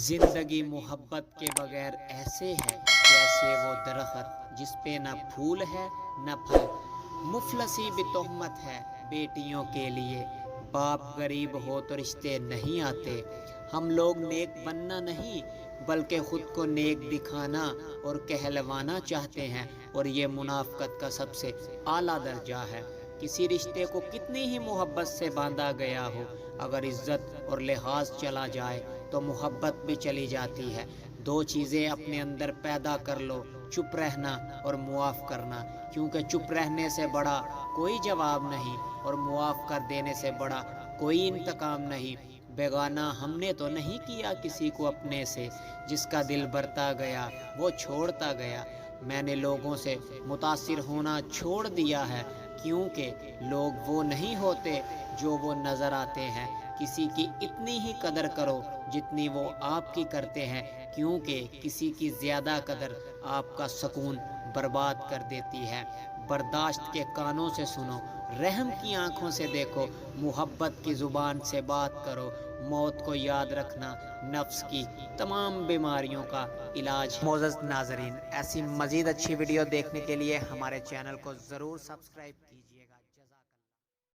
زندگی محبت کے بغیر ایسے ہے جیسے وہ درخت جس پہ نہ پھول ہے نہ پھل۔ مفلسی بھی تہمت ہے بیٹیوں کے لیے، باپ غریب ہو تو رشتے نہیں آتے۔ ہم لوگ نیک بننا نہیں بلکہ خود کو نیک دکھانا اور کہلوانا چاہتے ہیں، اور یہ منافقت کا سب سے اعلیٰ درجہ ہے۔ کسی رشتے کو کتنی ہی محبت سے باندھا گیا ہو، اگر عزت اور لحاظ چلا جائے تو محبت بھی چلی جاتی ہے۔ دو چیزیں اپنے اندر پیدا کر لو، چپ رہنا اور معاف کرنا، کیونکہ چپ رہنے سے بڑا کوئی جواب نہیں اور معاف کر دینے سے بڑا کوئی انتقام نہیں۔ بیگانہ ہم نے تو نہیں کیا کسی کو اپنے سے، جس کا دل بھرتا گیا وہ چھوڑتا گیا۔ میں نے لوگوں سے متاثر ہونا چھوڑ دیا ہے، کیونکہ لوگ وہ نہیں ہوتے جو وہ نظر آتے ہیں۔ کسی کی اتنی ہی قدر کرو جتنی وہ آپ کی کرتے ہیں، کیونکہ کسی کی زیادہ قدر آپ کا سکون برباد کر دیتی ہے۔ برداشت کے کانوں سے سنو، رحم کی آنکھوں سے دیکھو، محبت کی زبان سے بات کرو۔ موت کو یاد رکھنا نفس کی تمام بیماریوں کا علاج ہے۔ معزز ناظرین، ایسی مزید اچھی ویڈیو دیکھنے کے لیے ہمارے چینل کو ضرور سبسکرائب کیجیے۔